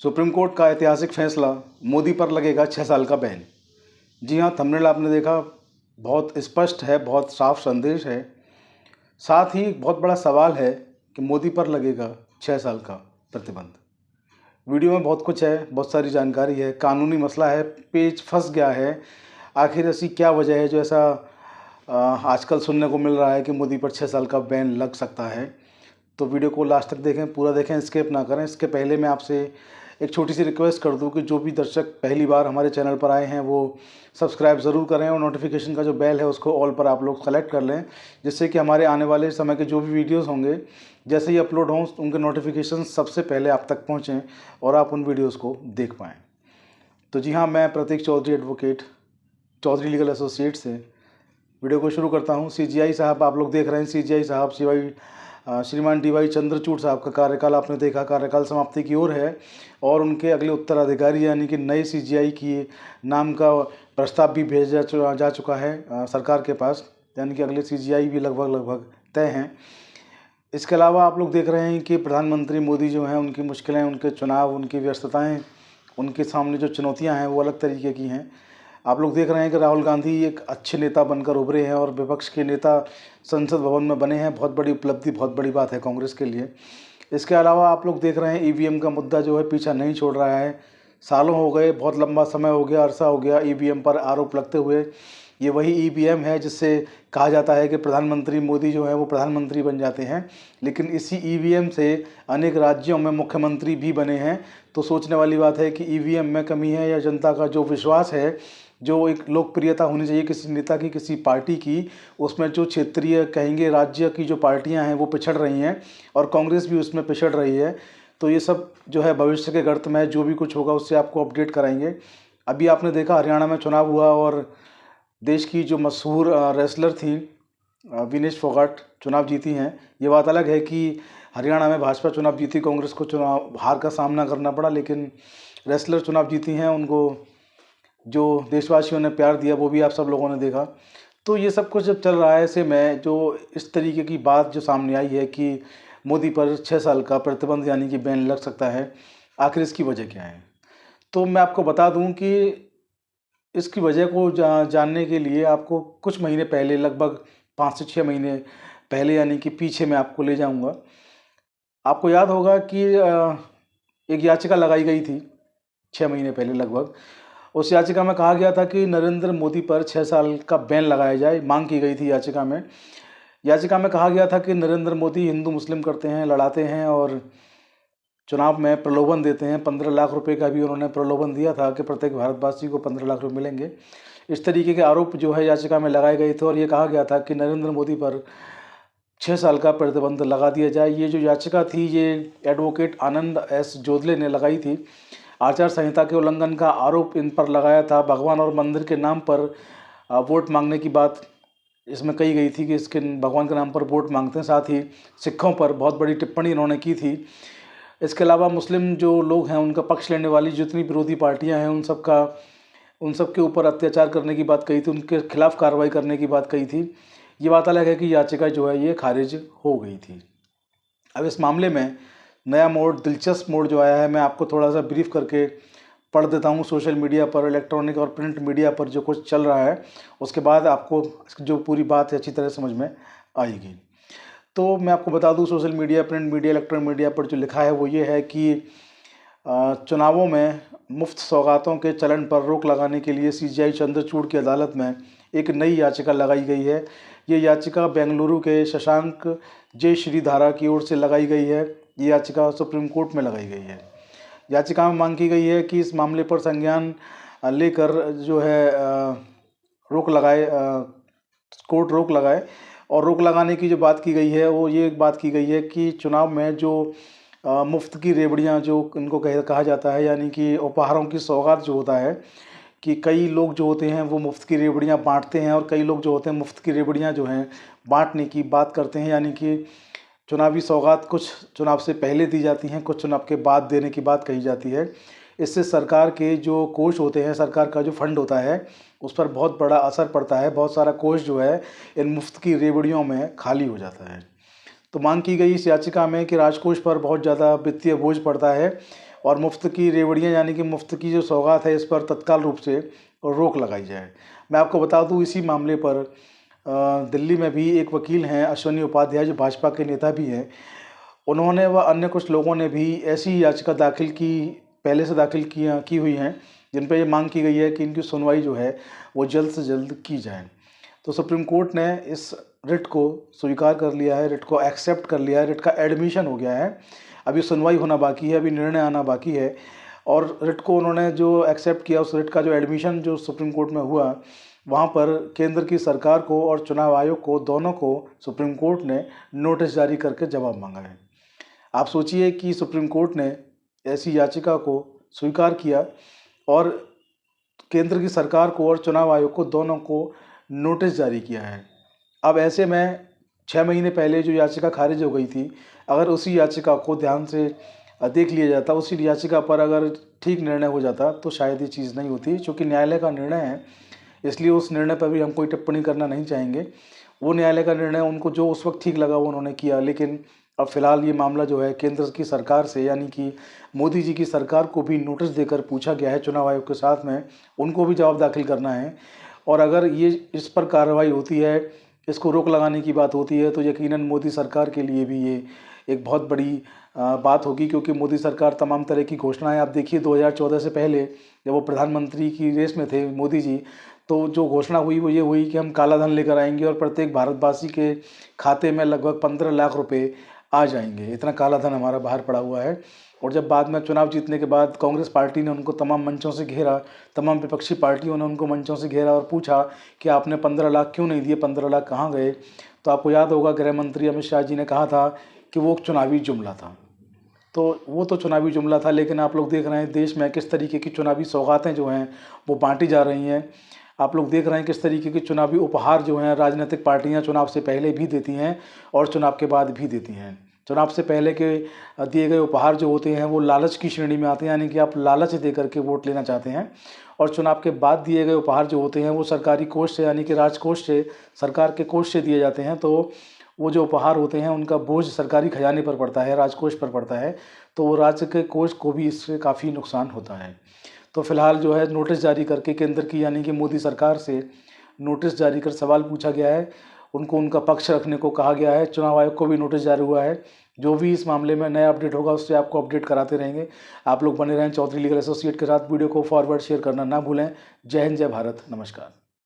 Supreme court का ऐतिहासिक फैसला, मोदी पर लगेगा 6 साल का बैन। जी हाँ, थंबनेल आपने देखा, बहुत स्पष्ट है, बहुत साफ संदेश है। साथ ही एक बहुत बड़ा सवाल है कि मोदी पर लगेगा 6 साल का प्रतिबंध। वीडियो में बहुत कुछ है, बहुत सारी जानकारी है, कानूनी मसला है, पेच फंस गया है। आखिर ऐसी क्या वजह है जो ऐसा आजकल सुनने को मिल रहा है कि मोदी पर 6 साल का बैन लग सकता है। तो वीडियो को लास्ट तक देखें, पूरा देखें, स्किप ना करें। इसके पहले मैं आपसे एक छोटी सी रिक्वेस्ट कर दूं कि जो भी दर्शक पहली बार हमारे चैनल पर आए हैं वो सब्सक्राइब ज़रूर करें और नोटिफिकेशन का जो बेल है उसको ऑल पर आप लोग सेलेक्ट कर लें, जिससे कि हमारे आने वाले समय के जो भी वीडियोस होंगे जैसे ही अपलोड हों उनके नोटिफिकेशन सबसे पहले आप तक पहुँचें और आप उन वीडियोज़ को देख पाएँ। तो जी हाँ, मैं Prateek Chaudhary, advocate, Chaudhary legal associate से वीडियो को शुरू करता हूँ। CGI साहब आप लोग देख रहे हैं, CGI साहब श्रीमान DY चंद्रचूड़ साहब का कार्यकाल आपने देखा, कार्यकाल समाप्ति की ओर है और उनके अगले उत्तराधिकारी यानी कि नए CGI की नाम का प्रस्ताव भी भेजा जा चुका है सरकार के पास, यानी कि अगले CGI भी लगभग तय हैं। इसके अलावा आप लोग देख रहे हैं कि प्रधानमंत्री मोदी जो हैं उनकी मुश्किलें, उनके चुनाव, उनकी व्यस्तताएँ, उनके सामने जो चुनौतियाँ हैं वो अलग तरीके की हैं। आप लोग देख रहे हैं कि राहुल गांधी एक अच्छे नेता बनकर उभरे हैं और विपक्ष के नेता संसद भवन में बने हैं। बहुत बड़ी उपलब्धि, बहुत बड़ी बात है कांग्रेस के लिए। इसके अलावा आप लोग देख रहे हैं EVM का मुद्दा जो है पीछा नहीं छोड़ रहा है। सालों हो गए, बहुत लंबा समय हो गया, अरसा हो गया EVM पर आरोप लगते हुए। ये वही EVM है जिससे कहा जाता है कि प्रधानमंत्री मोदी जो है वो प्रधानमंत्री बन जाते हैं, लेकिन इसी EVM से अनेक राज्यों में मुख्यमंत्री भी बने हैं। तो सोचने वाली बात है कि EVM में कमी है या जनता का जो विश्वास है, जो एक लोकप्रियता होनी चाहिए किसी नेता की, किसी पार्टी की, उसमें जो क्षेत्रीय कहेंगे राज्य की जो पार्टियां हैं वो पिछड़ रही हैं और कांग्रेस भी उसमें पिछड़ रही है। तो ये सब जो है भविष्य के गर्त में जो भी कुछ होगा उससे आपको अपडेट कराएंगे। अभी आपने देखा हरियाणा में चुनाव हुआ और देश की जो मशहूर रेसलर थी विनेश फोगाट चुनाव जीती हैं। ये बात अलग है कि हरियाणा में भाजपा चुनाव जीती, कांग्रेस को चुनाव हार का सामना करना पड़ा, लेकिन रेसलर चुनाव जीती हैं, उनको जो देशवासियों ने प्यार दिया वो भी आप सब लोगों ने देखा। तो ये सब कुछ जब चल रहा है, ऐसे में जो इस तरीके की बात जो सामने आई है कि मोदी पर 6 साल का प्रतिबंध यानी कि बैन लग सकता है, आखिर इसकी वजह क्या है? तो मैं आपको बता दूं कि इसकी वजह को जानने के लिए आपको कुछ महीने पहले, लगभग 5 से 6 महीने पहले यानी कि पीछे मैं आपको ले जाऊंगा। आपको याद होगा कि एक याचिका लगाई गई थी 6 महीने पहले लगभग। उस याचिका में कहा गया था कि नरेंद्र मोदी पर 6 साल का बैन लगाया जाए, मांग की गई थी याचिका में। याचिका में कहा गया था कि नरेंद्र मोदी हिंदू मुस्लिम करते हैं, लड़ाते हैं और चुनाव में प्रलोभन देते हैं। 15 लाख रुपए का भी उन्होंने प्रलोभन दिया था कि प्रत्येक भारतवासी को 15 लाख रुपए मिलेंगे। इस तरीके के आरोप जो है याचिका में लगाए गए थे और ये कहा गया था कि नरेंद्र मोदी पर 6 साल का प्रतिबंध लगा दिया जाए। ये जो याचिका थी ये एडवोकेट आनंद S जोधले ने लगाई थी। आचार संहिता के उल्लंघन का आरोप इन पर लगाया था। भगवान और मंदिर के नाम पर वोट मांगने की बात इसमें कही गई थी कि इसके भगवान के नाम पर वोट मांगते हैं। साथ ही सिखों पर बहुत बड़ी टिप्पणी इन्होंने की थी। इसके अलावा मुस्लिम जो लोग हैं उनका पक्ष लेने वाली जितनी विरोधी पार्टियां हैं उन सब के ऊपर अत्याचार करने की बात कही थी, उनके खिलाफ कार्रवाई करने की बात कही थी। ये बात अलग है कि याचिका जो है ये खारिज हो गई थी। अब इस मामले में नया मोड़, दिलचस्प मोड़ जो आया है, मैं आपको थोड़ा सा ब्रीफ करके पढ़ देता हूँ। सोशल मीडिया पर, इलेक्ट्रॉनिक और प्रिंट मीडिया पर जो कुछ चल रहा है उसके बाद आपको जो पूरी बात है अच्छी तरह समझ में आएगी। तो मैं आपको बता दूँ, social media, print media, electronic media पर जो लिखा है वो ये है कि चुनावों में मुफ्त सौगातों के चलन पर रोक लगाने के लिए CGI चंद्रचूड़ की अदालत में एक नई याचिका लगाई गई है। ये याचिका बेंगलुरु के शशांक J श्रीधारा की ओर से लगाई गई है। ये याचिका सुप्रीम कोर्ट में लगाई गई है। याचिका में मांग की गई है कि इस मामले पर संज्ञान लेकर जो है रोक लगाए, कोर्ट रोक लगाए। और रोक लगाने की जो बात की गई है वो ये बात की गई है कि चुनाव में जो मुफ्त की रेवड़ियाँ जो इनको कहा जाता है, यानी कि उपहारों की सौगात जो होता है, कि कई लोग जो होते हैं वो मुफ्त की रेवड़ियाँ बांटते हैं और कई लोग जो होते हैं मुफ्त की रेवड़ियाँ जो हैं बांटने की बात करते हैं, यानी कि चुनावी सौगात कुछ चुनाव से पहले दी जाती हैं, कुछ चुनाव के बाद देने की बात कही जाती है। इससे सरकार के जो कोष होते हैं, सरकार का जो फंड होता है उस पर बहुत बड़ा असर पड़ता है। बहुत सारा कोष जो है इन मुफ्त की रेवड़ियों में खाली हो जाता है। तो मांग की गई इस याचिका में कि राजकोष पर बहुत ज़्यादा वित्तीय बोझ पड़ता है और मुफ्त की रेवड़ियाँ यानी कि मुफ्त की जो सौगात है इस पर तत्काल रूप से रोक लगाई जाए। मैं आपको बता दूं इसी मामले पर दिल्ली में भी एक वकील हैं अश्विनी उपाध्याय, जो भाजपा के नेता भी हैं। उन्होंने व अन्य कुछ लोगों ने भी ऐसी याचिका दाखिल की, पहले से दाखिल की हुई हैं, जिन पे ये मांग की गई है कि इनकी सुनवाई जो है वो जल्द से जल्द की जाए। तो सुप्रीम कोर्ट ने इस रिट को स्वीकार कर लिया है, रिट को एक्सेप्ट कर लिया है, रिट का एडमिशन हो गया है। अभी सुनवाई होना बाकी है, अभी निर्णय आना बाकी है। और रिट को उन्होंने जो एक्सेप्ट किया, उस रिट का जो एडमिशन जो सुप्रीम कोर्ट में हुआ, वहाँ पर केंद्र की सरकार को और चुनाव आयोग को, दोनों को सुप्रीम कोर्ट ने नोटिस जारी करके जवाब मांगा है। आप सोचिए कि सुप्रीम कोर्ट ने ऐसी याचिका को स्वीकार किया और केंद्र की सरकार को और चुनाव आयोग को, दोनों को नोटिस जारी किया है। अब ऐसे में 6 महीने पहले जो याचिका खारिज हो गई थी, अगर उसी याचिका को ध्यान से देख लिया जाता, उसी याचिका पर अगर ठीक निर्णय हो जाता तो शायद ये चीज़ नहीं होती। चूँकि न्यायालय का निर्णय है, इसलिए उस निर्णय पर भी हम कोई टिप्पणी करना नहीं चाहेंगे। वो न्यायालय का निर्णय, उनको जो उस वक्त ठीक लगा वो उन्होंने किया। लेकिन अब फिलहाल ये मामला जो है केंद्र की सरकार से, यानी कि मोदी जी की सरकार को भी नोटिस देकर पूछा गया है, चुनाव आयोग के साथ में उनको भी जवाब दाखिल करना है। और अगर ये इस पर कार्रवाई होती है, इसको रोक लगाने की बात होती है, तो यकीनन मोदी सरकार के लिए भी ये एक बहुत बड़ी बात होगी। क्योंकि मोदी सरकार तमाम तरह की घोषणाएं, आप देखिए 2014 से पहले जब वो प्रधानमंत्री की रेस में थे मोदी जी, तो जो घोषणा हुई वो ये हुई कि हम काला धन लेकर आएंगे और प्रत्येक भारतवासी के खाते में लगभग 15 लाख रुपए आ जाएंगे। इतना काला धन हमारा बाहर पड़ा हुआ है। और जब बाद में चुनाव जीतने के बाद कांग्रेस पार्टी ने उनको तमाम मंचों से घेरा, तमाम विपक्षी पार्टियों ने उनको मंचों से घेरा और पूछा कि आपने 15 लाख क्यों नहीं दिए, 15 लाख कहाँ गए। तो आपको याद होगा गृह मंत्री अमित शाह जी ने कहा था कि वो चुनावी जुमला था। तो वो तो चुनावी जुमला था, लेकिन आप लोग देख रहे हैं देश में किस तरीके की चुनावी सौगातें जो हैं वो बांटी जा रही हैं। आप लोग देख रहे हैं किस तरीके के चुनावी उपहार जो हैं राजनीतिक पार्टियां चुनाव से पहले भी देती हैं और चुनाव के बाद भी देती हैं। चुनाव से पहले के दिए गए उपहार जो होते हैं वो लालच की श्रेणी में आते हैं, यानी कि आप लालच दे करके वोट लेना चाहते हैं। और चुनाव के बाद दिए गए उपहार जो होते हैं वो सरकारी कोष से, यानी कि राजकोष से, सरकार के कोष से दिए जाते हैं। तो वो जो उपहार होते हैं उनका बोझ सरकारी खजाने पर पड़ता है, राजकोष पर पड़ता है। तो वो राज्य के कोष को भी इससे काफ़ी नुकसान होता है। तो फिलहाल जो है नोटिस जारी करके केंद्र की, यानी कि मोदी सरकार से नोटिस जारी कर सवाल पूछा गया है, उनको उनका पक्ष रखने को कहा गया है। चुनाव आयोग को भी नोटिस जारी हुआ है। जो भी इस मामले में नया अपडेट होगा उससे आपको अपडेट कराते रहेंगे। आप लोग बने रहें चौधरी लीगल एसोसिएट के साथ। वीडियो को फॉरवर्ड शेयर करना ना भूलें। जय हिंद, जय भारत, नमस्कार।